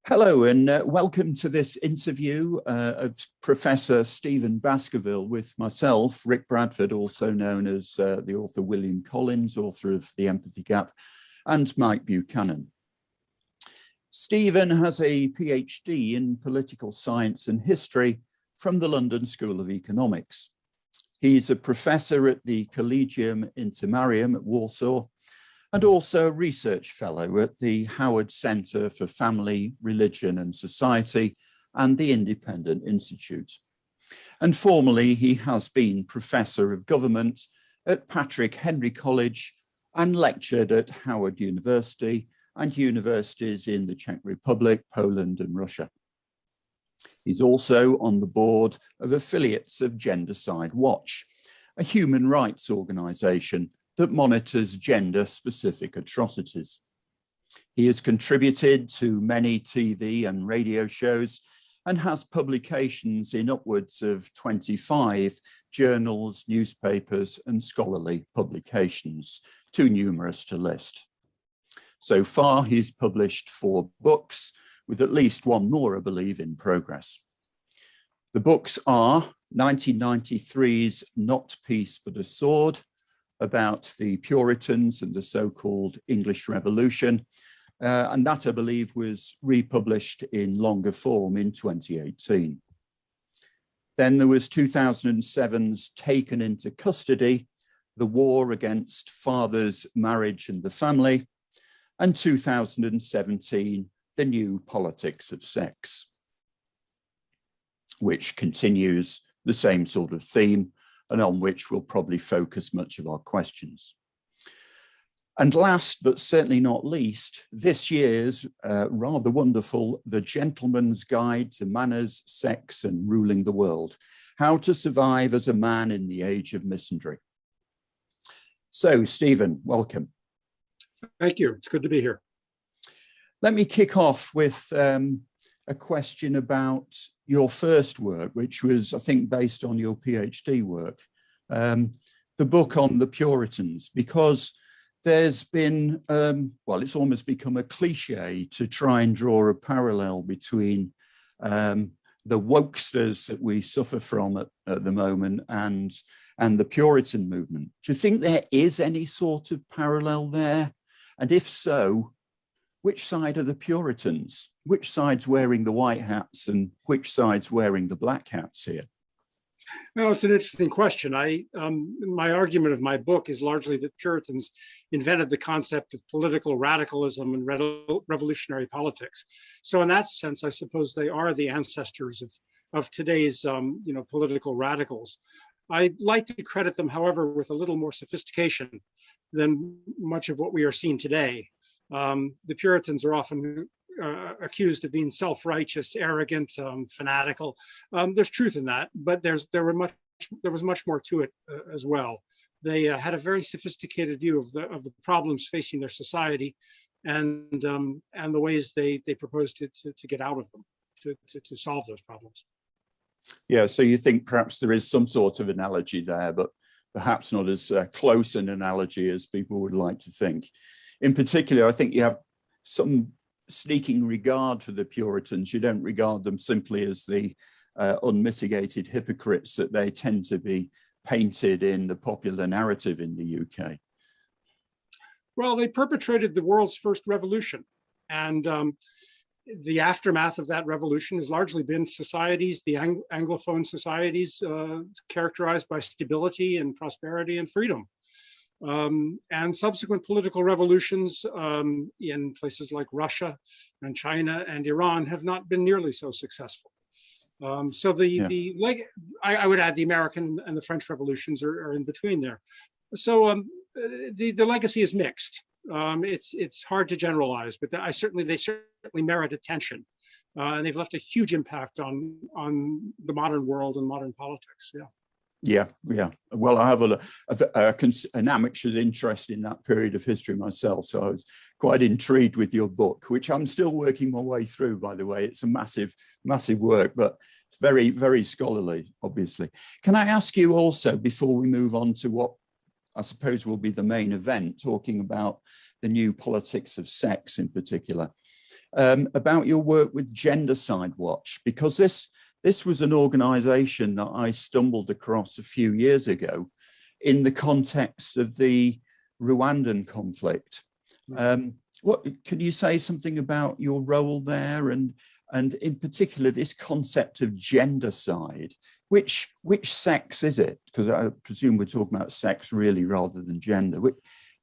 Hello and welcome to this interview of Professor Stephen Baskerville with myself, Rick Bradford, also known as the author William Collins, author of The Empathy Gap, and Mike Buchanan. Stephen has a PhD in political science and history from the London School of Economics. He's a professor at the Collegium Intermarium at Warsaw, and also a research fellow at the Howard Centre for Family, Religion and Society and the Independent Institute. And formerly, he has been Professor of Government at Patrick Henry College and lectured at Howard University and universities in the Czech Republic, Poland and Russia. He's also on the board of affiliates of Gendercide Watch, a human rights organisation that monitors gender-specific atrocities. He has contributed to many TV and radio shows and has publications in upwards of 25 journals, newspapers, and scholarly publications, too numerous to list. So far, he's published 4 books, with at least one more, I believe, in progress. The books are 1993's Not Peace But a Sword, about the Puritans and the so-called English Revolution. And that, I believe, was republished in longer form in 2018. Then there was 2007's Taken into Custody, The War Against Fathers, Marriage and the Family, and 2017, The New Politics of Sex, which continues the same sort of theme and on which we'll probably focus much of our questions. And last, but certainly not least, this year's rather wonderful The Gentleman's Guide to Manners, Sex and Ruling the World, How to Survive as a Man in the Age of Misandry. So, Stephen, welcome. Thank you. It's good to be here. Let me kick off with a question about your first work, which was, I think, based on your PhD work, the book on the Puritans, because there's been, well, it's almost become a cliche to try and draw a parallel between the wokesters that we suffer from at the moment and the Puritan movement. Do you think there is any sort of parallel there? And if so, which side are the Puritans? Which side's wearing the white hats and which side's wearing the black hats here? No, it's an interesting question. My argument of my book is largely that Puritans invented the concept of political radicalism and revolutionary politics. So in that sense, I suppose they are the ancestors of today's political radicals. I like to credit them, however, with a little more sophistication than much of what we are seeing today. The Puritans are often accused of being self-righteous, arrogant, fanatical. There's truth in that, but there was much more to it as well. They had a very sophisticated view of the problems facing their society, and the ways they proposed to get out of them, to solve those problems. Yeah, so you think perhaps there is some sort of analogy there, but perhaps not as close an analogy as people would like to think. In particular, I think you have some sneaking regard for the Puritans. You don't regard them simply as the unmitigated hypocrites that they tend to be painted in the popular narrative in the UK. Well, they perpetrated the world's first revolution. And the aftermath of that revolution has largely been societies, the Anglophone societies, characterized by stability and prosperity and freedom. And subsequent political revolutions in places like Russia and China and Iran have not been nearly so successful. So I would add the American and the French revolutions are in between there. So the legacy is mixed. It's hard to generalize, but they certainly merit attention, and they've left a huge impact on the modern world and modern politics. Yeah. Yeah. Well, I have an amateur's interest in that period of history myself, so I was quite intrigued with your book, which I'm still working my way through, by the way. It's a massive work, but it's very, very scholarly, obviously. Can I ask you also, before we move on to what I suppose will be the main event, talking about the new politics of sex in particular, about your work with Gendercide Watch, because this was an organization that I stumbled across a few years ago in the context of the Rwandan conflict. What can you say something about your role there, and in particular this concept of gendercide? Which sex is it? Because I presume we're talking about sex really rather than gender.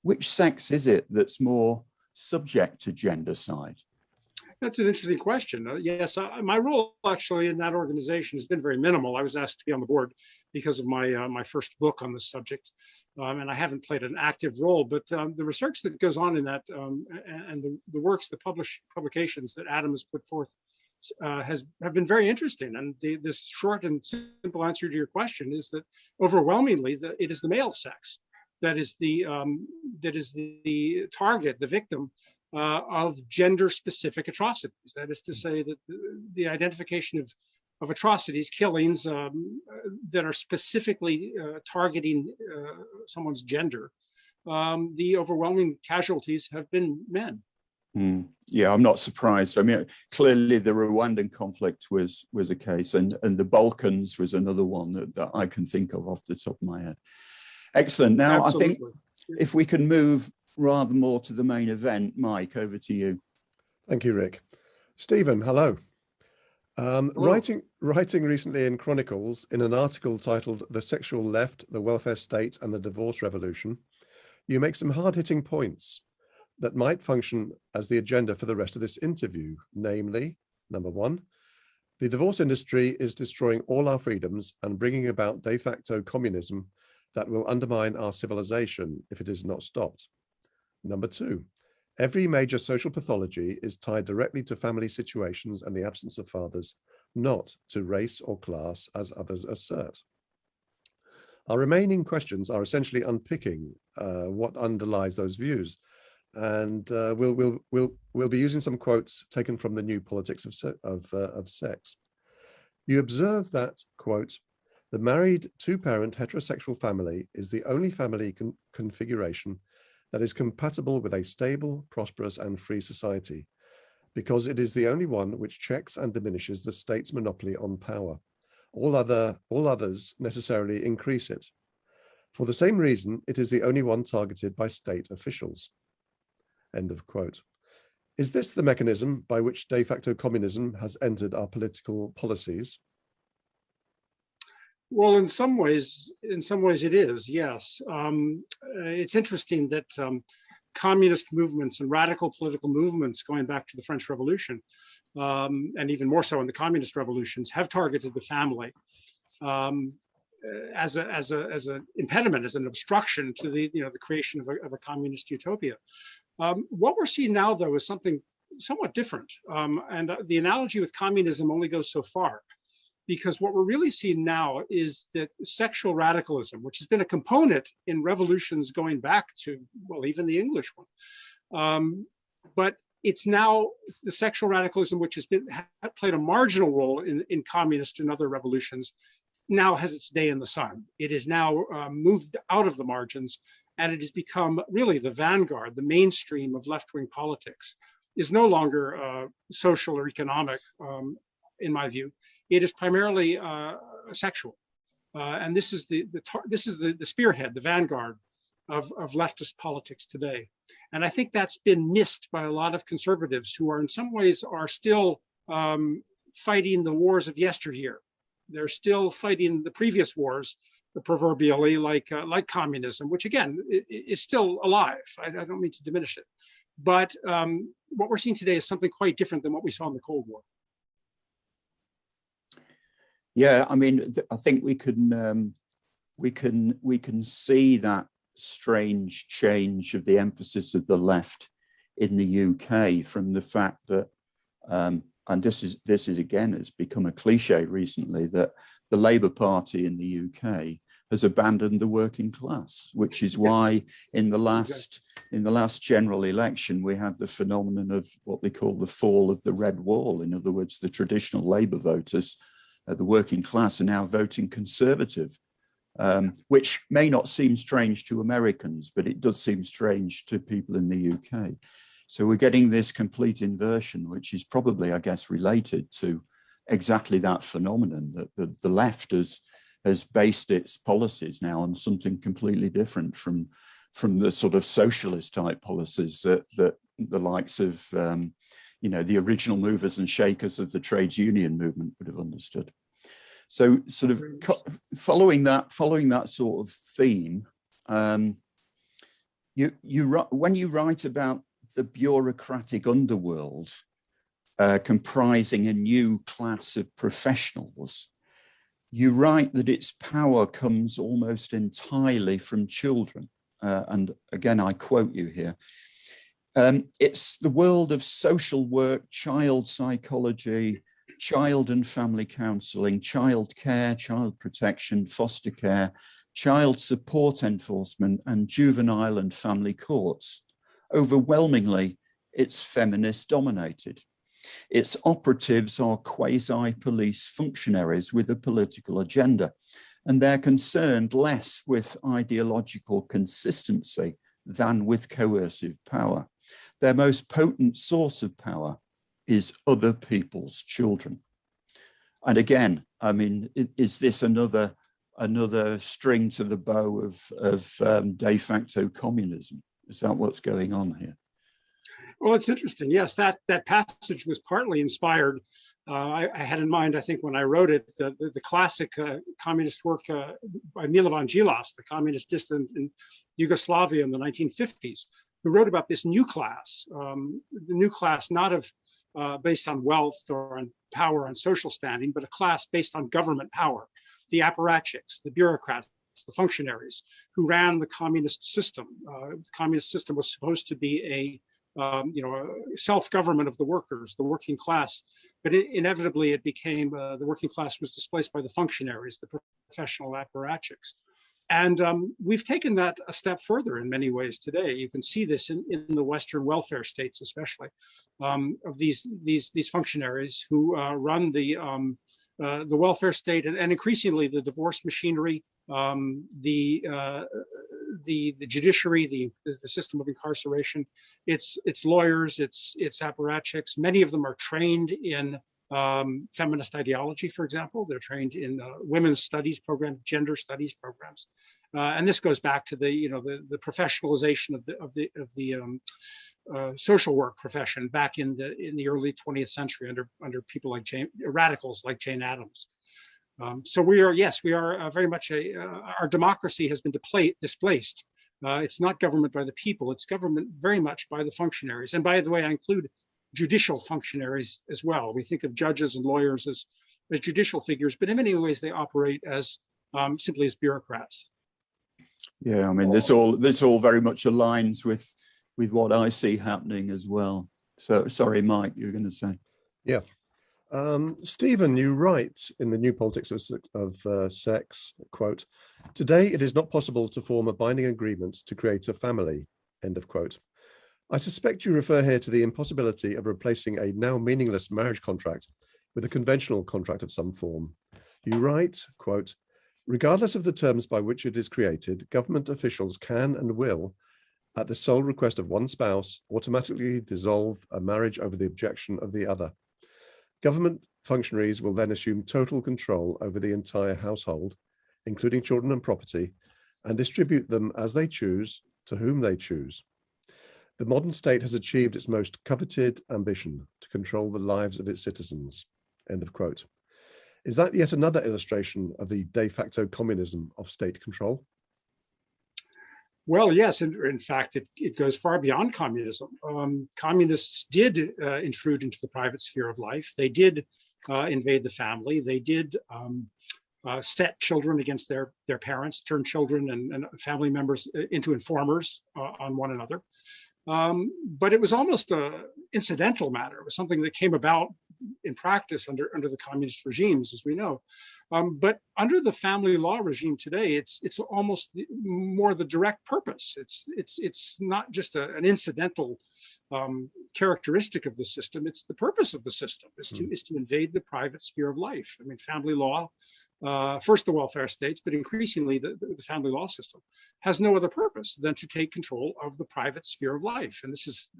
Which sex is it that's more subject to gendercide? That's an interesting question. Yes, my role actually in that organization has been very minimal. I was asked to be on the board because of my first book on this subject, and I haven't played an active role. But the research that goes on in that and the works, the publications that Adam has put forth have been very interesting. And this short and simple answer to your question is that overwhelmingly it is the male sex that is the target, the victim of gender-specific atrocities. That is to say that the identification of atrocities, killings that are specifically targeting someone's gender, the overwhelming casualties have been men. Yeah, I'm not surprised. I mean, clearly the Rwandan conflict was a case, and the Balkans was another one that I can think of off the top of my head. Excellent. Now, absolutely. I think if we can move rather more to the main event, Mike, over to you. Thank you, Rick. Stephen, hello. Hello. Writing recently in Chronicles in an article titled "The Sexual Left, the Welfare State and the Divorce Revolution," you make some hard-hitting points that might function as the agenda for the rest of this interview. Namely, number one, the divorce industry is destroying all our freedoms and bringing about de facto communism that will undermine our civilization if it is not stopped. Number two, every major social pathology is tied directly to family situations and the absence of fathers, not to race or class, as others assert. Our remaining questions are essentially unpicking what underlies those views, and we'll be using some quotes taken from the New Politics of Sex. You observe that, quote, "The married two-parent heterosexual family is the only family configuration that is compatible with a stable, prosperous, and free society, because it is the only one which checks and diminishes the state's monopoly on power. All others necessarily increase it. For the same reason, it is the only one targeted by state officials." End of quote. Is this the mechanism by which de facto communism has entered our political policies? Well, in some ways it is, yes. It's interesting that communist movements and radical political movements going back to the French Revolution, and even more so in the communist revolutions, have targeted the family as an impediment, as an obstruction to the creation of a communist utopia. What we're seeing now, though, is something somewhat different, and the analogy with communism only goes so far. Because what we're really seeing now is that sexual radicalism, which has been a component in revolutions going back to, well, even the English one, but it's now the sexual radicalism, which has played a marginal role in communist and other revolutions, now has its day in the sun. It is now moved out of the margins, and it has become really the vanguard, the mainstream of left-wing politics. Is no longer social or economic, in my view. It is primarily sexual, and this is the spearhead, the vanguard of leftist politics today. And I think that's been missed by a lot of conservatives who are in some ways are still fighting the wars of yesteryear. They're still fighting the previous wars, proverbially, like communism, which again is still alive. I don't mean to diminish it, but what we're seeing today is something quite different than what we saw in the Cold War. Yeah, I mean, I think we can see that strange change of the emphasis of the left in the UK from the fact that, and this is again has become a cliche recently, that the Labour Party in the UK has abandoned the working class, which is why in the last general election we had the phenomenon of what they call the fall of the red wall. In other words, the traditional Labour voters, the working class, are now voting Conservative, which may not seem strange to Americans, but it does seem strange to people in the UK. So we're getting this complete inversion, which is probably, I guess, related to exactly that phenomenon, that the left has based its policies now on something completely different from the sort of socialist type policies that the likes of the original movers and shakers of the trades union movement would have understood. So sort of following that sort of theme, when you write about the bureaucratic underworld comprising a new class of professionals, you write that its power comes almost entirely from children. And again, I quote you here. It's the world of social work, child psychology, child and family counselling, child care, child protection, foster care, child support enforcement, and juvenile and family courts. Overwhelmingly, it's feminist dominated. Its operatives are quasi-police functionaries with a political agenda, and they're concerned less with ideological consistency than with coercive power. Their most potent source of power is other people's children. And again, I mean, is this another string to the bow of de facto communism? Is that what's going on here? Well, it's interesting. Yes, that passage was partly inspired. I had in mind, I think, when I wrote it, the classic communist work by Milovan Djilas, the communist dissident in Yugoslavia in the 1950s, who wrote about this new class, the new class not of based on wealth or on power and social standing, but a class based on government power, the apparatchiks, the bureaucrats, the functionaries who ran the communist system. The communist system was supposed to be a self-government of the workers, the working class, but inevitably it became the working class was displaced by the functionaries, the professional apparatchiks. And we've taken that a step further in many ways today. You can see this in the Western welfare states, especially, of these functionaries who run the welfare state and increasingly the divorce machinery, the judiciary, the system of incarceration. It's lawyers, it's apparatchiks. Many of them are trained in feminist ideology, for example. They're trained in women's studies programs, gender studies programs, and this goes back to the professionalization of the social work profession back in the early 20th century under people like radicals like Jane Addams. So we are very much our democracy has been displaced. It's not government by the people, it's government very much by the functionaries. And by the way, I include judicial functionaries as well. We think of judges and lawyers as judicial figures, but in many ways they operate as simply as bureaucrats. Yeah, I mean, this all very much aligns with what I see happening as well. So sorry, Mike, you were going to say. Yeah. Stephen, you write in the New Politics of Sex, quote, "Today it is not possible to form a binding agreement to create a family," end of quote. I suspect you refer here to the impossibility of replacing a now meaningless marriage contract with a conventional contract of some form. You write, quote, "Regardless of the terms by which it is created, government officials can and will, at the sole request of one spouse, automatically dissolve a marriage over the objection of the other. Government functionaries will then assume total control over the entire household, including children and property, and distribute them as they choose, to whom they choose. The modern state has achieved its most coveted ambition to control the lives of its citizens," end of quote. Is that yet another illustration of the de facto communism of state control? Well, yes, in fact, it goes far beyond communism. Communists did intrude into the private sphere of life. They did invade the family. They did set children against their parents, turn children and family members into informers on one another. But it was almost an incidental matter. It was something that came about in practice under the communist regimes, as we know. But under the family law regime today, it's almost more the direct purpose. It's not just an incidental characteristic of the system. It's the purpose of the system is to invade the private sphere of life. I mean, family law, first the welfare states, but increasingly the family law system has no other purpose than to take control of the private sphere of life. And this is,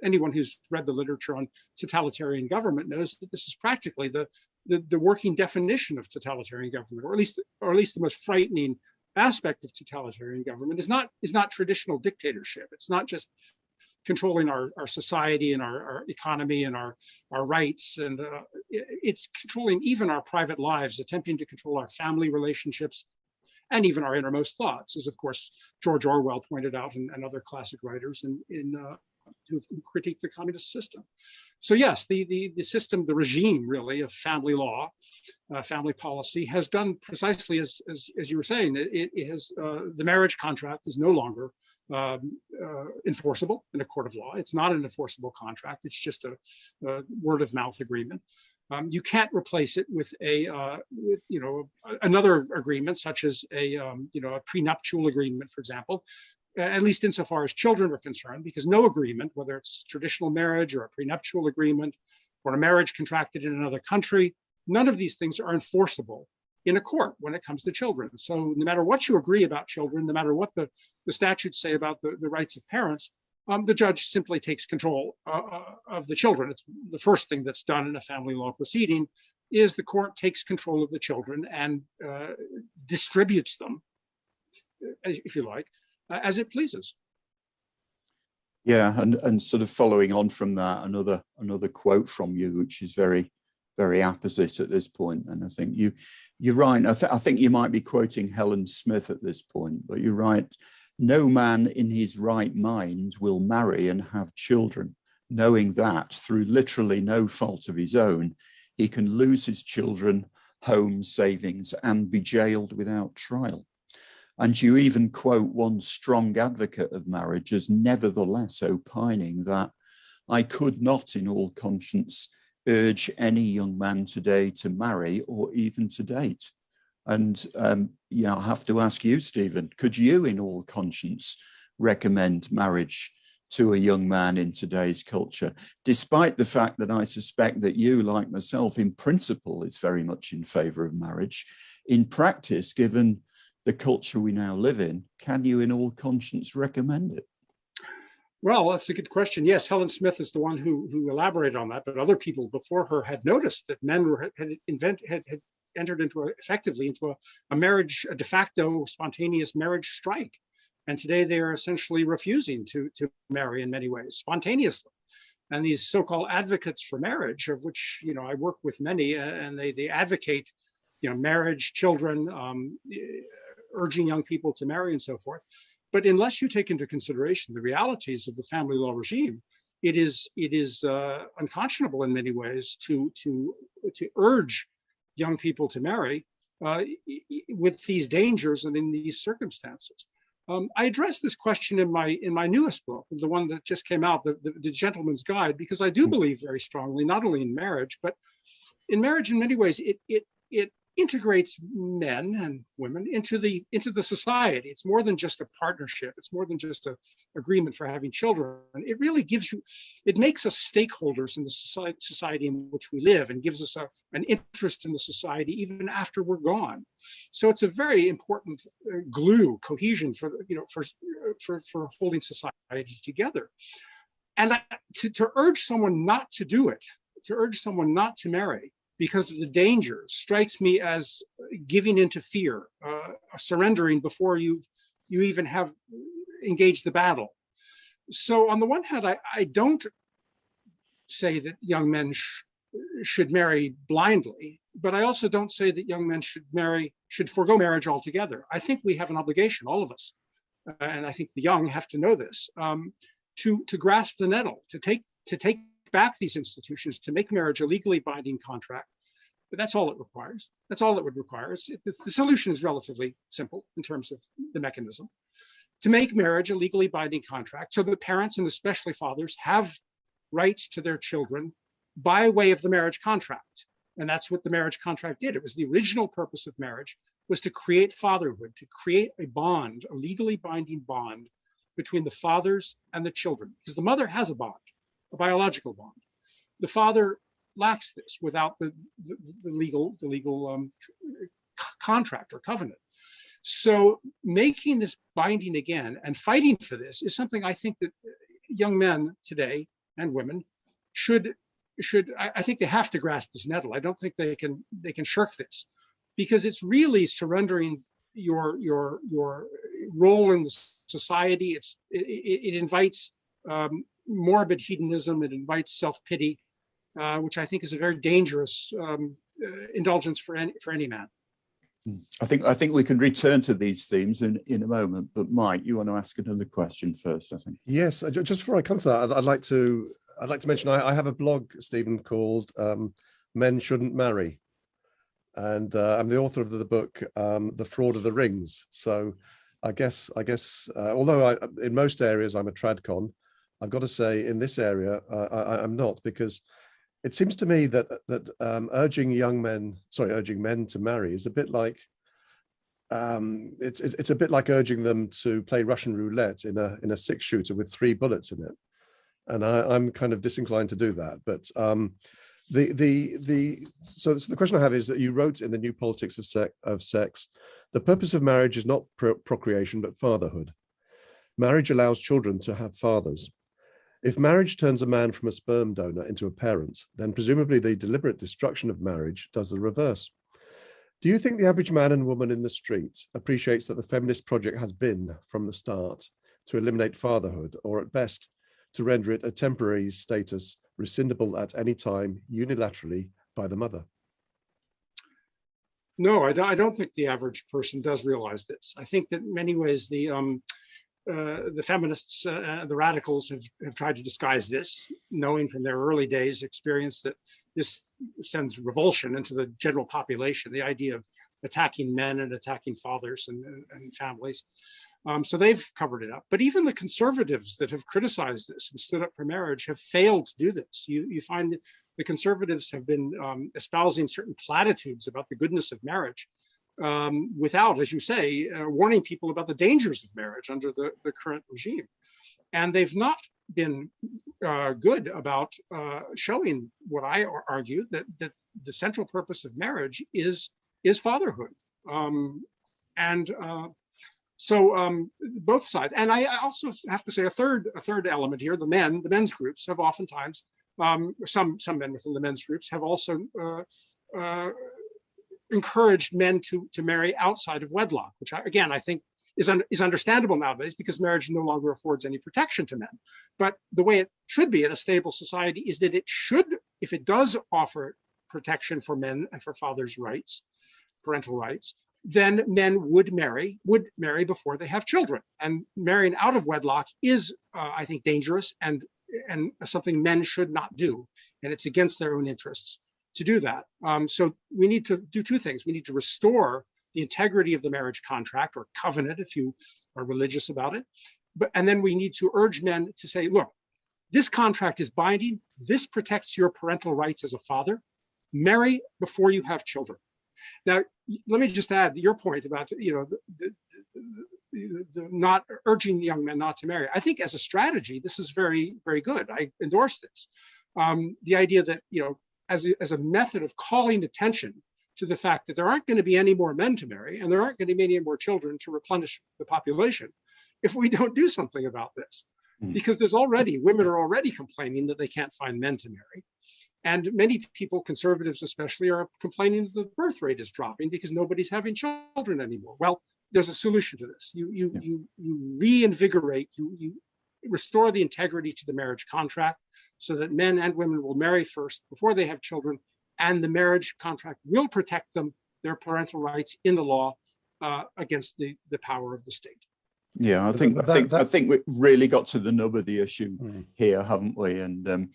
anyone who's read the literature on totalitarian government knows that this is practically the working definition of totalitarian government, or at least the most frightening aspect of totalitarian government is not traditional dictatorship. It's not just controlling our society and our economy and our rights, and it's controlling even our private lives, attempting to control our family relationships and even our innermost thoughts, as of course George Orwell pointed out, and other classic writers who critique the communist system. So yes, the system, the regime really of family law, family policy has done precisely as you were saying. It has the marriage contract is no longer enforceable in a court of law. It's not an enforceable contract. It's just a word of mouth agreement. You can't replace it with another agreement, such as a prenuptial agreement, for example, at least insofar as children are concerned, because no agreement, whether it's traditional marriage or a prenuptial agreement or a marriage contracted in another country, none of these things are enforceable in a court when it comes to children. So no matter what you agree about children, no matter what the statutes say about the rights of parents, the judge simply takes control of the children. It's the first thing that's done in a family law proceeding is the court takes control of the children and distributes them, if you like, as it pleases. Yeah, and sort of following on from that, another quote from you, which is very, very apposite at this point. And I think you're right. I think you might be quoting Helen Smith at this point, but you're right. No man in his right mind will marry and have children, knowing that through literally no fault of his own, he can lose his children, home, savings, and be jailed without trial. And you even quote one strong advocate of marriage as nevertheless opining that I could not in all conscience urge any young man today to marry or even to date. And I have to ask you, Stephen, could you in all conscience recommend marriage to a young man in today's culture, despite the fact that I suspect that you, like myself, in principle is very much in favor of marriage? In practice, given the culture we now live in, can you in all conscience recommend it? Well, that's a good question. Yes, Helen Smith is the one who elaborated on that, but other people before her had noticed that men had entered effectively into a marriage, a de facto spontaneous marriage strike. And today they are essentially refusing to marry in many ways, spontaneously. And these so-called advocates for marriage, of which I work with many, and they advocate marriage, children, urging young people to marry and so forth. But unless you take into consideration the realities of the family law regime, it is unconscionable in many ways to urge young people to marry with these dangers and in these circumstances. I address this question in my newest book, the one that just came out, the Gentleman's Guide, because I do believe very strongly not only in marriage, but in marriage in many ways it integrates men and women into the society. It's more than just a partnership. It's more than just an agreement for having children. It really it makes us stakeholders in the society in which we live, and gives us an interest in the society even after we're gone. So it's a very important cohesion for holding society together. And to urge someone not to do it, to urge someone not to marry, because of the dangers, strikes me as giving into fear, surrendering before you even have engaged the battle. So on the one hand, I don't say that young men should marry blindly, but I also don't say that young men should forego marriage altogether. I think we have an obligation, all of us, and I think the young have to know this, to grasp the nettle, to take back these institutions, to make marriage a legally binding contract. But that's all it requires. That's all it would require. The solution is relatively simple in terms of the mechanism. To make marriage a legally binding contract so that parents, and especially fathers, have rights to their children by way of the marriage contract. And that's what the marriage contract did. It was the original purpose of marriage, was to create fatherhood, to create a bond, a legally binding bond between the fathers and the children, because the mother has a bond. a biological bond. The father lacks this without the legal contract or covenant. So making this binding again and fighting for this is something I think that young men today and women should I think they have to grasp this nettle. I don't think they can shirk this, because it's really surrendering your role in the society. It invites morbid hedonism. It invites self-pity, which I think is a very dangerous indulgence for any man. I think we can return to these themes in a moment, but Mike, you want to ask another question first, I think. Yes, just before I come to that, I'd like to mention I have a blog, Stephen, called Men Shouldn't Marry, and I'm the author of the book The Fraud of the Rings. So I guess although in most areas I'm a tradcon, I've got to say in this area I'm not, because it seems to me that urging men to marry is a bit like it's a bit like urging them to play Russian roulette in a 6-shooter with 3 bullets in it, and I'm kind of disinclined to do that. But so the question I have is that you wrote in The New Politics of Sex, the purpose of marriage is not procreation but fatherhood. Marriage allows children to have fathers. If marriage turns a man from a sperm donor into a parent, then presumably the deliberate destruction of marriage does the reverse. Do you think the average man and woman in the street appreciates that the feminist project has been, from the start, to eliminate fatherhood, or at best, to render it a temporary status rescindable at any time unilaterally by the mother? No, I don't think the average person does realize this. I think that in many ways the feminists, the radicals have tried to disguise this, knowing from their early days experience that this sends revulsion into the general population, the idea of attacking men and attacking fathers and families. So they've covered it up. But even the conservatives that have criticized this and stood up for marriage have failed to do this. You find that the conservatives have been espousing certain platitudes about the goodness of marriage, without, as you say, warning people about the dangers of marriage under the current regime. And they've not been good about showing what I argue, that the central purpose of marriage is fatherhood. So both sides. And I also have to say a third element here, the men's groups have oftentimes, some men within the men's groups have also encouraged men to marry outside of wedlock, which again, I think is understandable nowadays, because marriage no longer affords any protection to men. But the way it should be in a stable society is that it should, if it does offer protection for men and for fathers' rights, parental rights, then men would marry before they have children. And marrying out of wedlock is, I think, dangerous and something men should not do. And it's against their own interests to do that. So we need to do two things. We need to restore the integrity of the marriage contract, or covenant if you are religious about it. And then we need to urge men to say, look, this contract is binding. This protects your parental rights as a father. Marry before you have children. Now, let me just add your point about, the not urging young men not to marry. I think as a strategy, this is very, very good. I endorse this. The idea that, as a method of calling attention to the fact that there aren't going to be any more men to marry, and there aren't going to be any more children to replenish the population if we don't do something about this. Because women are already complaining that they can't find men to marry. And many people, conservatives especially, are complaining that the birth rate is dropping because nobody's having children anymore. Well, there's a solution to this. You reinvigorate, you restore the integrity to the marriage contract so that men and women will marry first before they have children, and the marriage contract will protect them, their parental rights in the law, against the power of the state. Yeah, I think we've really got to the nub of the issue here, haven't we? And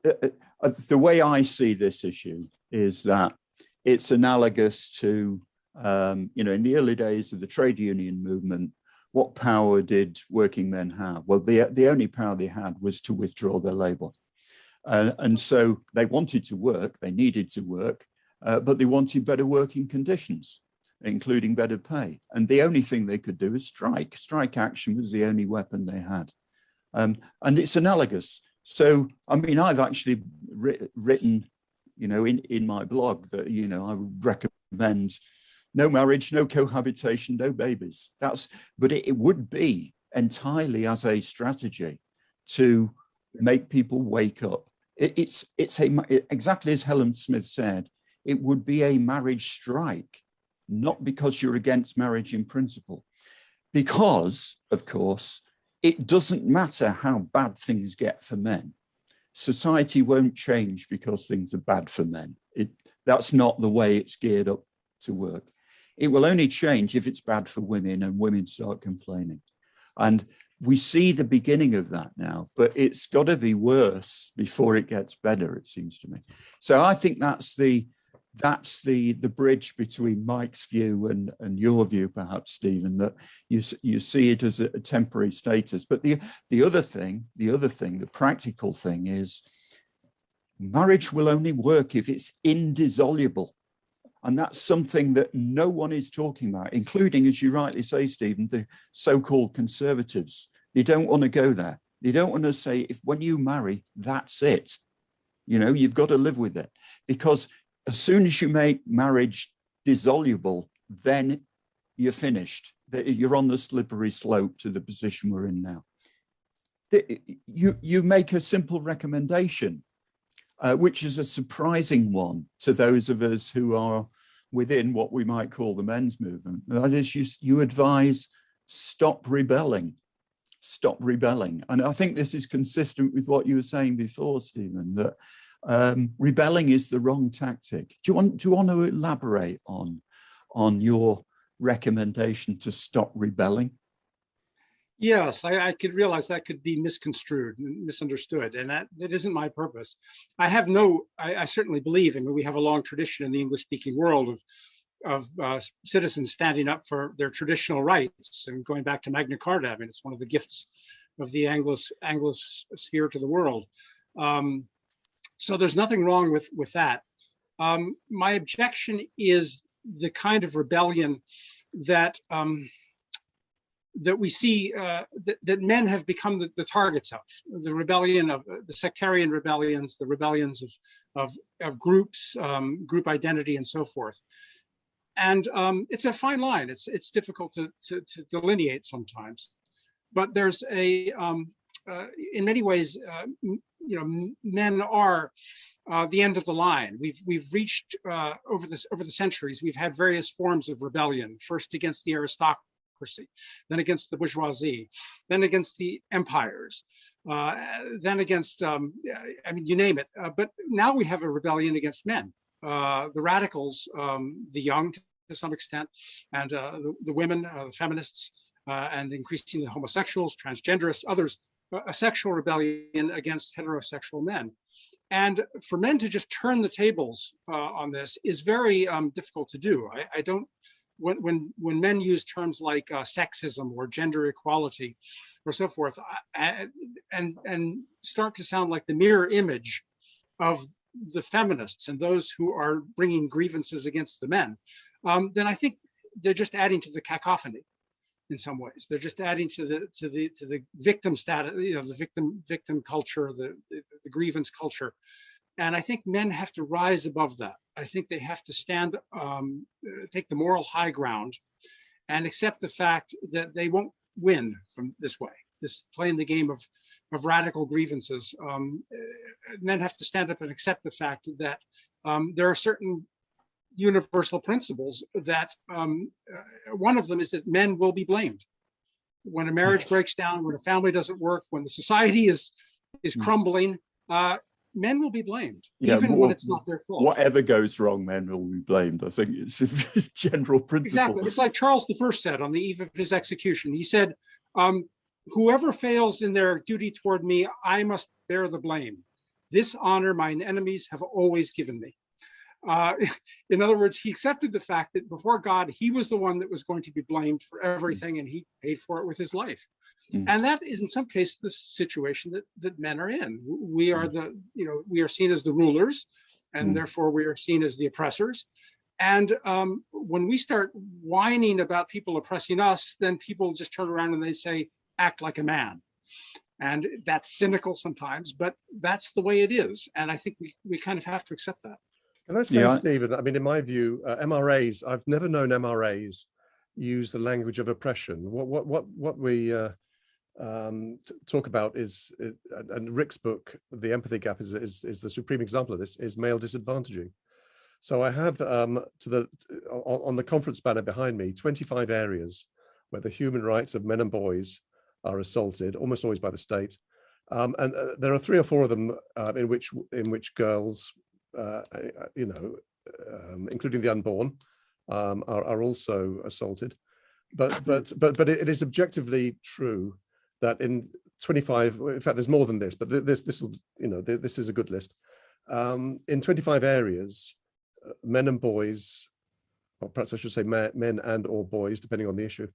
the way I see this issue is that it's analogous to, in the early days of the trade union movement, what power did working men have? Well, the only power they had was to withdraw their labor. And so they wanted to work, they needed to work, but they wanted better working conditions, including better pay. And the only thing they could do is strike. Strike action was the only weapon they had. And it's analogous. So, I mean, I've actually written, in my blog that, I would recommend no marriage, no cohabitation, no babies. But it would be entirely as a strategy to make people wake up. It's exactly as Helen Smith said, it would be a marriage strike, not because you're against marriage in principle, because, of course, it doesn't matter how bad things get for men. Society won't change because things are bad for men. That's not the way it's geared up to work. It will only change if it's bad for women and women start complaining. And we see the beginning of that now, but it's got to be worse before it gets better, it seems to me. So I think that's the bridge between Mike's view and your view, perhaps, Stephen, that you see it as a temporary status. But the practical thing is marriage will only work if it's indissoluble. And that's something that no one is talking about, including, as you rightly say, Stephen, the so-called conservatives. They don't want to go there. They don't want to say, if when you marry, that's it. You've got to live with it. Because as soon as you make marriage dissoluble, then you're finished. You're on the slippery slope to the position we're in now. You make a simple recommendation, which is a surprising one to those of us who are within what we might call the men's movement. That is, you advise, stop rebelling. Stop rebelling. And I think this is consistent with what you were saying before, Stephen, that rebelling is the wrong tactic. Do you want to elaborate on your recommendation to stop rebelling? Yes, I could realize that could be misconstrued, misunderstood, and that isn't my purpose. I certainly believe, and we have a long tradition in the English-speaking world of citizens standing up for their traditional rights, and going back to Magna Carta. I mean, it's one of the gifts of the Anglosphere to the world. So there's nothing wrong with that. My objection is the kind of rebellion that we see that men have become the targets of. The rebellion of the sectarian rebellions, the rebellions of groups, group identity, and so forth. And it's a fine line. It's difficult to delineate sometimes, but there's in many ways, men are the end of the line. We've reached over the centuries. We've had various forms of rebellion. First against the aristocracy, then against the bourgeoisie, then against the empires, then against you name it. But now we have a rebellion against men. The radicals, the young to some extent, and the women, the feminists, and increasingly homosexuals, transgenderists, others, a sexual rebellion against heterosexual men. And for men to just turn the tables on this is very difficult to do. I don't, when men use terms like sexism or gender equality or so forth, and start to sound like the mirror image of the feminists and those who are bringing grievances against the men, then I think they're just adding to the cacophony. In some ways, they're just adding to the victim status, the victim culture, the grievance culture, and I think men have to rise above that. I think they have to stand, take the moral high ground, and accept the fact that they won't win from this way. This playing the game of radical grievances. Men have to stand up and accept the fact that there are certain universal principles that one of them is that men will be blamed when a marriage breaks down, when a family doesn't work, when the society is crumbling. Men will be blamed, even when it's not their fault. Whatever goes wrong, men will be blamed. I think it's a general principle. Exactly. It's like Charles I said on the eve of his execution. He said, "Whoever fails in their duty toward me, I must bear the blame. This honor mine enemies have always given me." In other words, he accepted the fact that before God, he was the one that was going to be blamed for everything, and he paid for it with his life. And that is, in some cases, the situation that men are in. We are we are seen as the rulers, and therefore we are seen as the oppressors. And when we start whining about people oppressing us, then people just turn around and they say, "Act like a man." And that's cynical sometimes, but that's the way it is. And I think we kind of have to accept that. Can I say, Yeah. Stephen, I mean, in my view, MRAs, I've never known MRAs use the language of oppression. What we talk about is, and Rick's book, The Empathy Gap, is the supreme example of this, is male disadvantaging. So I have on the conference banner behind me, 25 areas where the human rights of men and boys are assaulted, almost always by the state. And there are 3 or 4 of them in which girls, including the unborn, are also assaulted. But it is objectively true that in 25, in fact, there's more than this, but this is a good list. In 25 areas, men and boys, or perhaps I should say men and or boys, depending on the issue,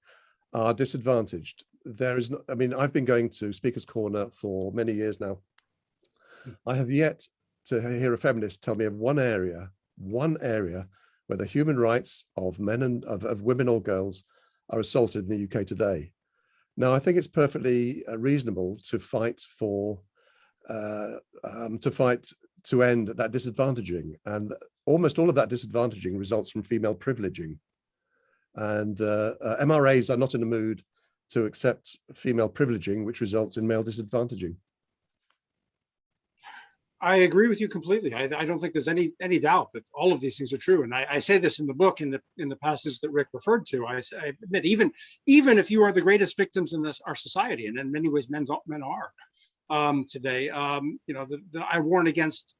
are disadvantaged. There is not, I mean, I've been going to Speaker's Corner for many years now. I have yet to hear a feminist tell me of one area where the human rights of men and of women or girls are assaulted in the UK today. Now, I think it's perfectly reasonable to fight for, to end that disadvantaging, and almost all of that disadvantaging results from female privileging. And MRAs are not in the mood to accept female privileging, which results in male disadvantaging. I agree with you completely. I don't think there's any doubt that all of these things are true. And I say this in the book, in the passage that Rick referred to. I admit, even if you are the greatest victims in our society, and in many ways men are today, I warn against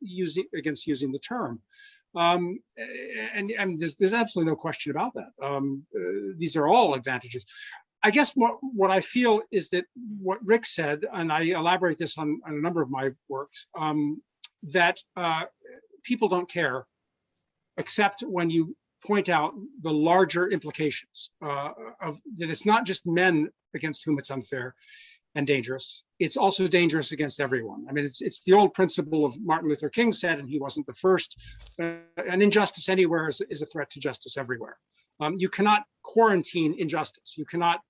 using the term. And there's absolutely no question about that. These are all advantages. I guess what I feel is that what Rick said, and I elaborate this on a number of my works, that people don't care except when you point out the larger implications of that. It's not just men against whom it's unfair and dangerous. It's also dangerous against everyone. I mean, it's the old principle of Martin Luther King said, and he wasn't the first, an injustice anywhere is a threat to justice everywhere. You cannot quarantine injustice. You cannot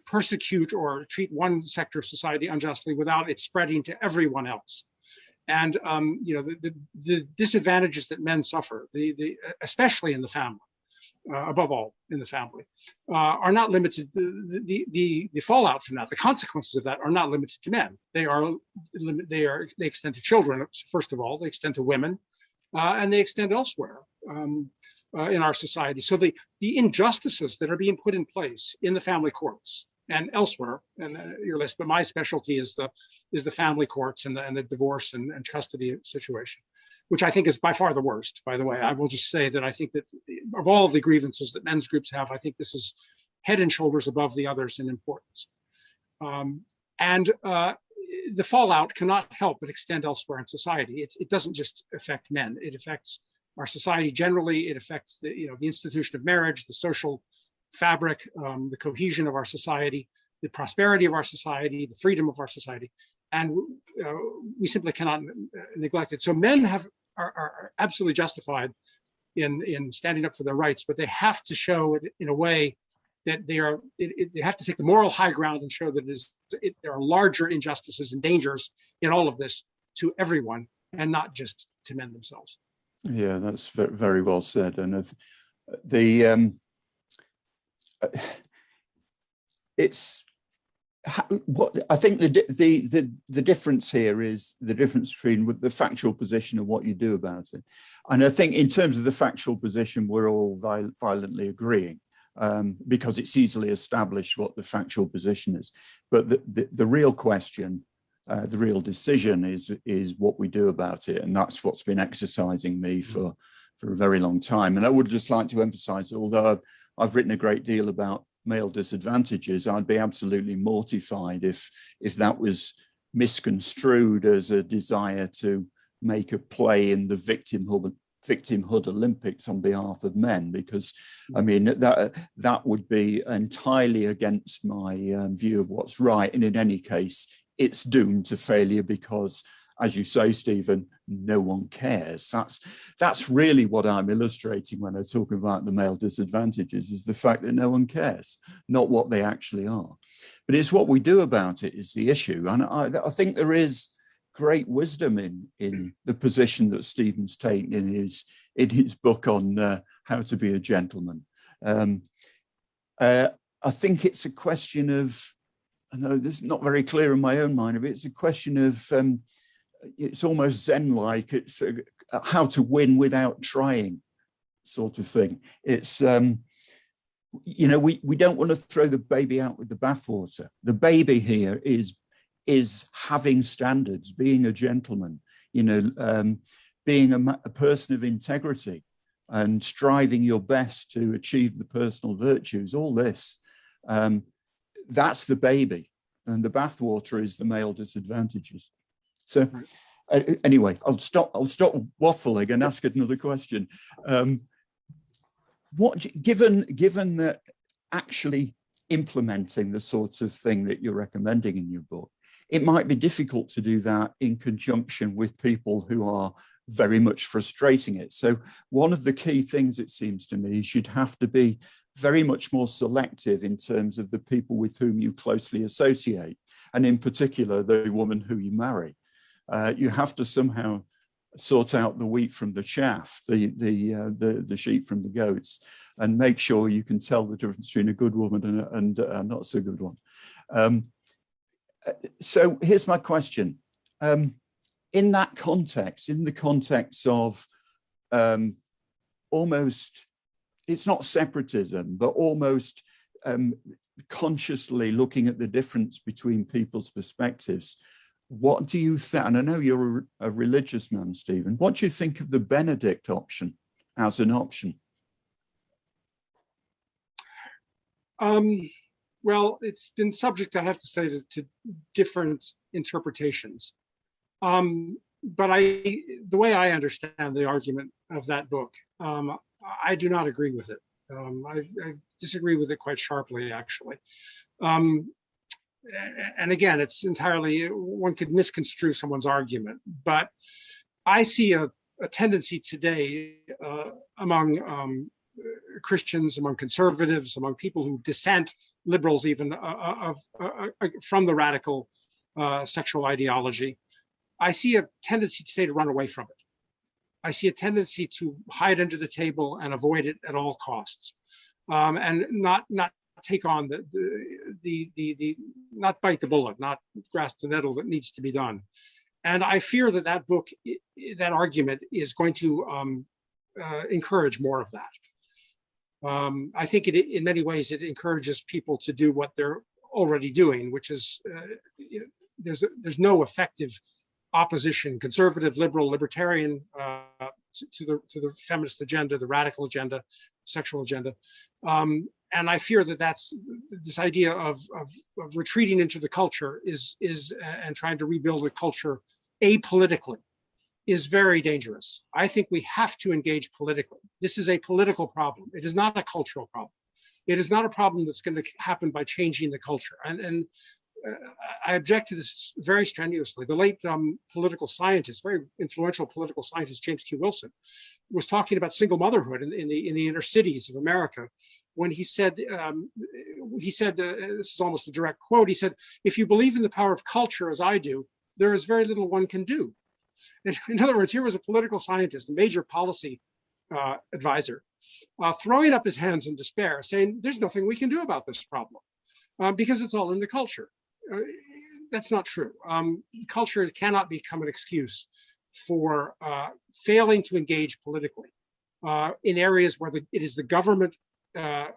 persecute or treat one sector of society unjustly without it spreading to everyone else. And the disadvantages that men suffer, especially in the family, above all in the family, are not limited. The fallout from that, the consequences of that, are not limited to men. They extend to children. First of all, they extend to women. And they extend elsewhere in our society. So the injustices that are being put in place in the family courts and elsewhere, and your list, but my specialty is the family courts and the divorce and custody situation, which I think is by far the worst. By the way, I will just say that I think that of all of the grievances that men's groups have, I think this is head and shoulders above the others in importance. The fallout cannot help but extend elsewhere in society. It doesn't just affect men. It affects our society generally. It affects the institution of marriage, the social fabric, the cohesion of our society, the prosperity of our society, the freedom of our society, and we simply cannot neglect it. So men are absolutely justified in standing up for their rights, but they have to show it in a way that they have to take the moral high ground and show that there are larger injustices and dangers in all of this to everyone and not just to men themselves. Yeah, that's very well said. And it's what I think the difference here is the difference between the factual position and what you do about it. And I think in terms of the factual position, we're all violently agreeing. Because it's easily established what the factual position is. But the real question, the real decision is what we do about it. And that's what's been exercising me for a very long time. And I would just like to emphasize, although I've written a great deal about male disadvantages, I'd be absolutely mortified if that was misconstrued as a desire to make a play in the victimhood Olympics on behalf of men, because I mean that would be entirely against my view of what's right, and in any case it's doomed to failure, because as you say, Stephen, no one cares. That's really what I'm illustrating when I talk about the male disadvantages, is the fact that no one cares, not what they actually are. But it's what we do about it is the issue. And I think there is great wisdom in the position that Stephen's taken in his book on how to be a gentleman. I think it's a question of, I know this is not very clear in my own mind, but it's a question of, it's almost Zen-like, it's how to win without trying sort of thing. It's, you know, we don't want to throw the baby out with the bathwater. The baby here is having standards, being a gentleman, you know, being a person of integrity and striving your best to achieve the personal virtues, all this, that's the baby. And the bathwater is the male disadvantages. So anyway, I'll stop waffling and ask another question. Given that actually implementing the sorts of thing that you're recommending in your book, it might be difficult to do that in conjunction with people who are very much frustrating it. So one of the key things, it seems to me, is you'd have to be very much more selective in terms of the people with whom you closely associate, and in particular, the woman who you marry. You have to somehow sort out the wheat from the chaff, the sheep from the goats, and make sure you can tell the difference between a good woman and a not so good one. So here's my question. In that context, in the context of almost, it's not separatism, but almost consciously looking at the difference between people's perspectives, what do you think, and I know you're a religious man, Stephen, what do you think of the Benedict option as an option? Well, it's been subject, I have to say, to different interpretations. But the way I understand the argument of that book, I do not agree with it. I disagree with it quite sharply, actually. And again, it's entirely, one could misconstrue someone's argument, but I see a tendency today among Christians, among conservatives, among people who dissent, liberals even, from the radical sexual ideology. I see a tendency today to run away from it. I see a tendency to hide under the table and avoid it at all costs, and not take on not bite the bullet, not grasp the nettle that needs to be done. And I fear that that book, that argument, is going to encourage more of that. I think in many ways it encourages people to do what they're already doing, which is there's no effective opposition, conservative, liberal, libertarian, to the feminist agenda, the radical agenda, sexual agenda. And I fear that that's this idea of retreating into the culture and trying to rebuild a culture apolitically is very dangerous. I think we have to engage politically. This is a political problem. It is not a cultural problem. It is not a problem that's going to happen by changing the culture. And I object to this very strenuously. The late political scientist, very influential political scientist, James Q. Wilson, was talking about single motherhood in the inner cities of America, when he said, this is almost a direct quote, he said, "If you believe in the power of culture as I do, there is very little one can do." And in other words, here was a political scientist, a major policy advisor, throwing up his hands in despair, saying, "There's nothing we can do about this problem because it's all in the culture." That's not true. Culture cannot become an excuse for failing to engage politically in areas where it is the government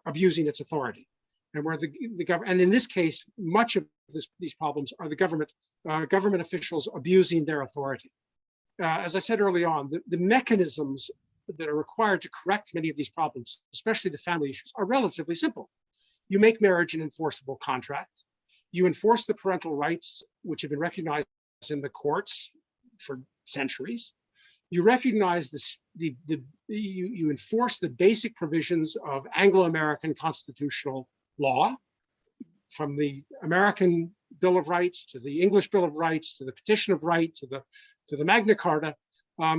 abusing its authority, and where the government, and in this case, much of these problems are the government officials abusing their authority. As I said early on, the mechanisms that are required to correct many of these problems, especially the family issues, are relatively simple. You make marriage an enforceable contract. You enforce the parental rights, which have been recognized in the courts for centuries. You recognize you enforce the basic provisions of Anglo-American constitutional law, from the American Bill of Rights, to the English Bill of Rights, to the Petition of Right, to the Magna Carta.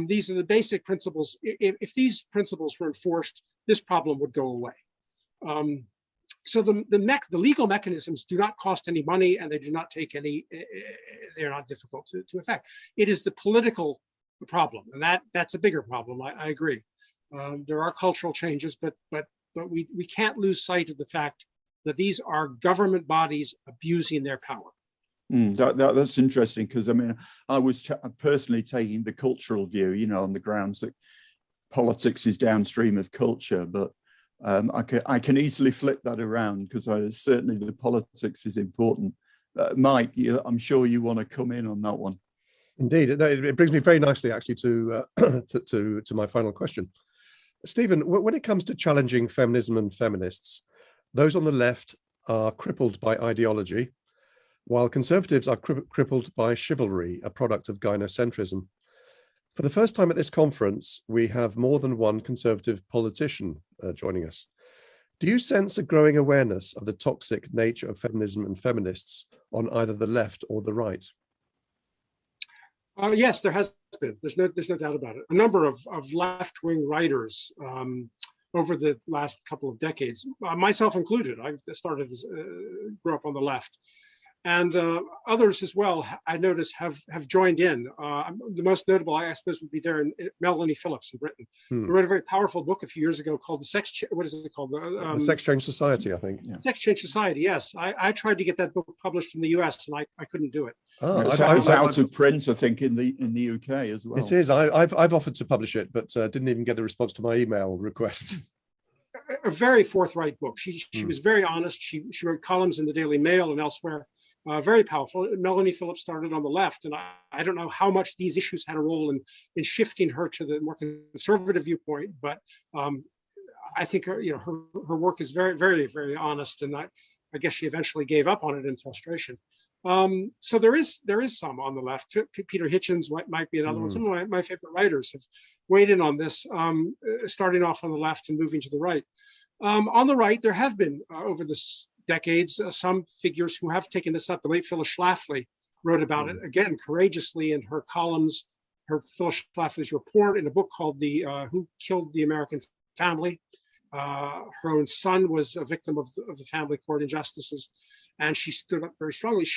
These are the basic principles. If these principles were enforced, this problem would go away. So the legal mechanisms do not cost any money, and they do not take any. They're not difficult to effect. It is the political problem, and that's a bigger problem. I agree. There are cultural changes, but we can't lose sight of the fact that these are government bodies abusing their power. That's interesting, because I mean, I was personally taking the cultural view, you know, on the grounds that politics is downstream of culture, but I can easily flip that around, because certainly the politics is important. Mike, I'm sure you want to come in on that one. Indeed, it brings me very nicely actually to my final question. Stephen, when it comes to challenging feminism and feminists, those on the left are crippled by ideology, while conservatives are crippled by chivalry, a product of gynocentrism. For the first time at this conference, we have more than one conservative politician joining us. Do you sense a growing awareness of the toxic nature of feminism and feminists on either the left or the right? Yes, there has been. There's no doubt about it. A number of left-wing writers over the last couple of decades, myself included. I grew up on the left, and others as well, I notice, have joined in. The most notable, I suppose, would be Melanie Phillips in Britain, who wrote a very powerful book a few years ago called The Sex Change Society, I think. Yeah. Sex Change Society, yes. I tried to get that book published in the US, and I couldn't do it. Oh, it's out of print, I think, in the UK as well. It is. I've offered to publish it, but didn't even get a response to my email request. A very forthright book. She was very honest. She wrote columns in the Daily Mail and elsewhere. Very powerful. Melanie Phillips started on the left, and I don't know how much these issues had a role in shifting her to the more conservative viewpoint, but I think her work is very, very, very honest, and I guess she eventually gave up on it in frustration. So there is some on the left. Peter Hitchens might be another one. Some of my favorite writers have weighed in on this, starting off on the left and moving to the right. On the right, there have been over the decades some figures who have taken this up. The late Phyllis Schlafly wrote about it, again, courageously in her columns, her Phyllis Schlafly's report in a book called Who Killed the American Family. Her own son was a victim of the family court injustices, and she stood up very strongly.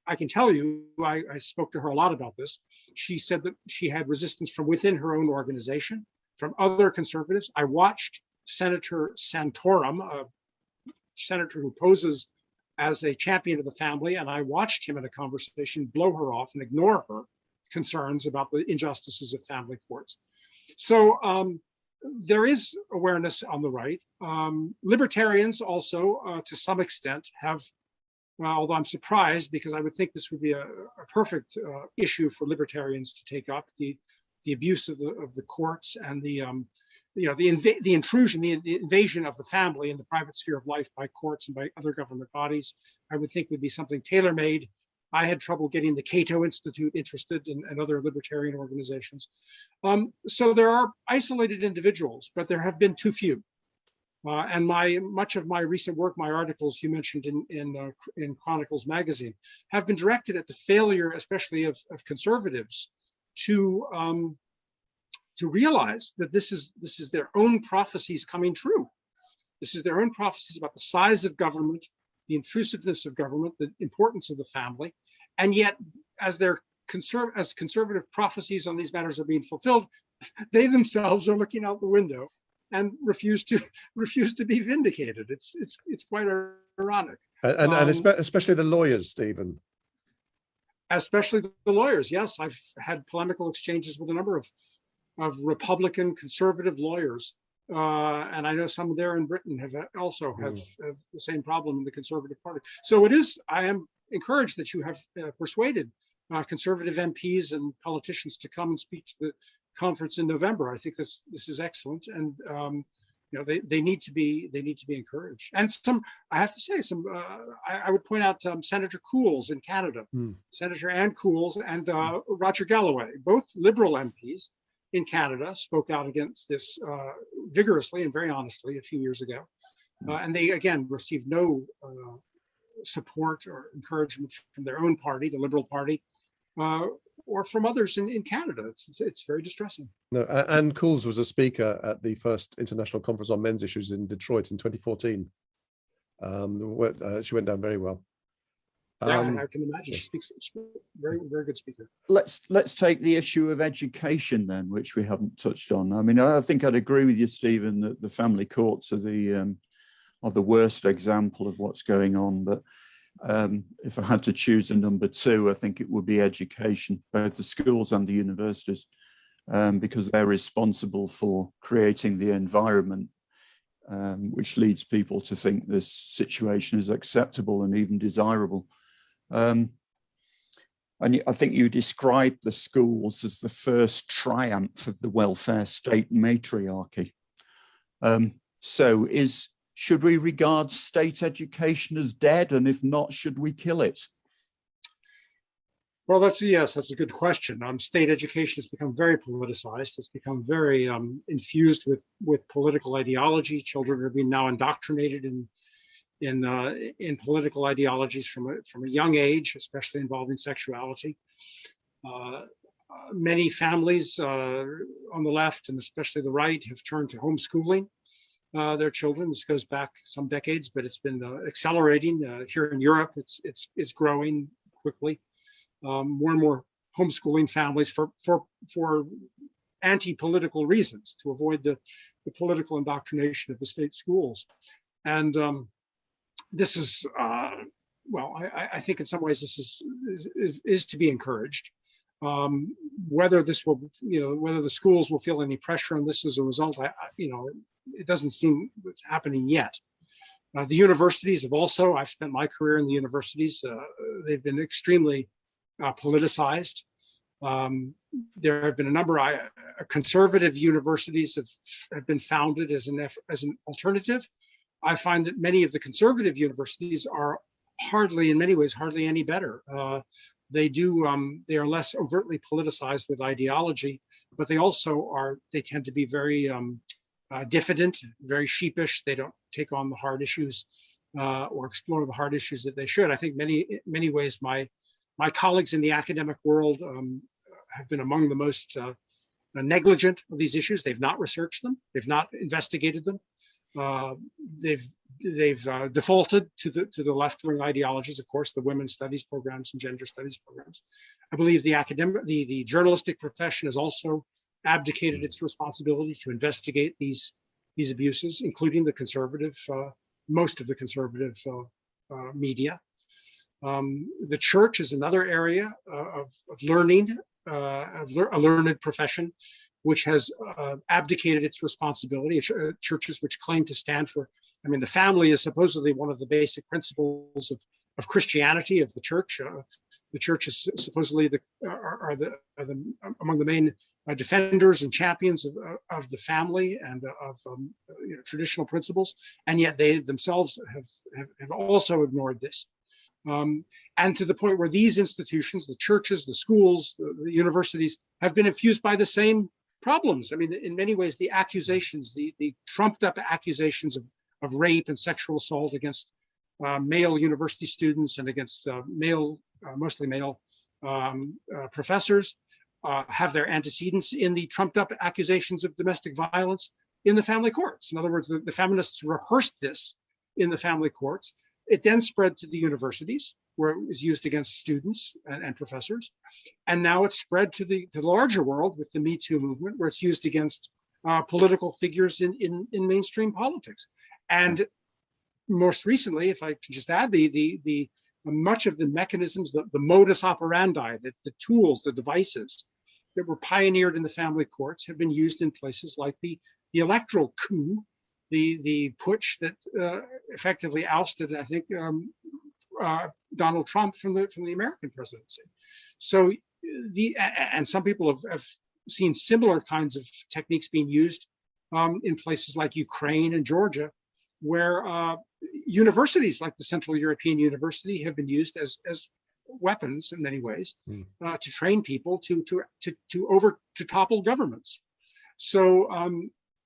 I can tell you, I spoke to her a lot about this. She said that she had resistance from within her own organization, from other conservatives. I watched Senator Santorum, a senator who poses as a champion of the family, and I watched him in a conversation blow her off and ignore her concerns about the injustices of family courts. So there is awareness on the right. Libertarians also, to some extent, have, although I'm surprised, because I would think this would be a perfect issue for libertarians to take up, the abuse of the courts and the intrusion, the invasion of the family in the private sphere of life by courts and by other government bodies, I would think would be something tailor-made. I had trouble getting the Cato Institute interested and other libertarian organizations. So there are isolated individuals, but there have been too few. And much of my recent work, my articles you mentioned in Chronicles magazine, have been directed at the failure, especially of conservatives, to realize that this is their own prophecies coming true. This is their own prophecies about the size of government, the intrusiveness of government, the importance of the family, and yet, as conservative prophecies on these matters are being fulfilled, they themselves are looking out the window and refuse to be vindicated. It's quite ironic. And especially the lawyers, Stephen. Especially the lawyers, yes. I've had polemical exchanges with a number of Republican conservative lawyers. And I know some there in Britain have the same problem in the Conservative Party. So I am encouraged that you have persuaded conservative MPs and politicians to come and speak to the conference in November. I think this is excellent, and they need to be encouraged. And I have to say, I would point out Senator Cools in Canada, Senator Ann Cools and Roger Galloway, both Liberal MPs in Canada, spoke out against this vigorously and very honestly a few years ago. And they, again, received no support or encouragement from their own party, the Liberal Party, or from others in Canada. It's very distressing. No, Anne Cools was a speaker at the first International Conference on Men's Issues in Detroit in 2014. She went down very well. Yeah, I can imagine. She speaks very, very good speaker. Let's take the issue of education then, which we haven't touched on. I mean, I think I'd agree with you, Stephen, that the family courts are the worst example of what's going on. But if I had to choose a number two, I think it would be education, both the schools and the universities, because they're responsible for creating the environment which leads people to think this situation is acceptable and even desirable. And I think you described the schools as the first triumph of the welfare state matriarchy. Should we regard state education as dead? And if not, should we kill it? Well, that's a good question. State education has become very politicized. It's become very infused with political ideology. Children are being now indoctrinated in political ideologies from a young age, especially involving sexuality. Many families on the left and especially the right have turned to homeschooling their children. This goes back some decades, but it's been accelerating. Here in Europe, it's growing quickly. More and more homeschooling families for anti-political reasons, to avoid the political indoctrination of the state schools. And this is, I think in some ways this is to be encouraged. Whether this will, whether the schools will feel any pressure on this as a result, it doesn't seem it's happening yet. The universities have also, I've spent my career in the universities, they've been extremely politicized. There have been a number of conservative universities have been founded as an alternative. I find that many of the conservative universities are in many ways, hardly any better. They are less overtly politicized with ideology, but they tend to be very diffident, very sheepish. They don't take on the hard issues or explore the hard issues that they should. I think many ways my colleagues in the academic world have been among the most negligent of these issues. They've not researched them. They've not investigated them. They've defaulted to the left-wing ideologies, of course, the women's studies programs and gender studies programs. I believe the journalistic profession has also abdicated its responsibility to investigate these abuses, including most of the conservative media. The church is another area of learning, a learned profession, which has abdicated its responsibility. Churches which claim to stand for, the family is supposedly one of the basic principles of Christianity, of the church. The church is supposedly among the main defenders and champions of the family and of traditional principles, and yet they themselves have also ignored this. And to the point where these institutions, the churches, the schools, the universities, have been infused by the same problems. In many ways, the accusations, the trumped up accusations of rape and sexual assault against male university students and against mostly male professors have their antecedents in the trumped up accusations of domestic violence in the family courts. In other words, the feminists rehearsed this in the family courts. It then spread to the universities, where it was used against students and professors. And now it's spread to the larger world with the Me Too movement, where it's used against political figures in mainstream politics. And most recently, if I can just add, the much of the mechanisms, the modus operandi, the tools, the devices that were pioneered in the family courts have been used in places like the electoral coup, the putsch that effectively ousted, I think, Donald Trump from the American presidency. So and some people have seen similar kinds of techniques being used in places like Ukraine and Georgia, where universities like the Central European University have been used as weapons in many ways to train people to topple governments. So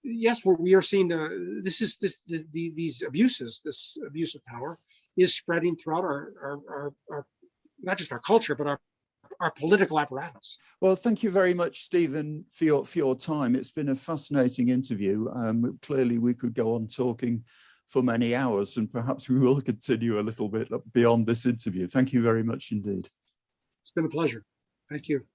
yes, we are seeing these abuses, this abuse of power, is spreading throughout our not just our culture, but our political apparatus. Well, thank you very much, Stephen, for your time. It's been a fascinating interview. Clearly, we could go on talking for many hours, and perhaps we will continue a little bit beyond this interview. Thank you very much indeed. It's been a pleasure. Thank you.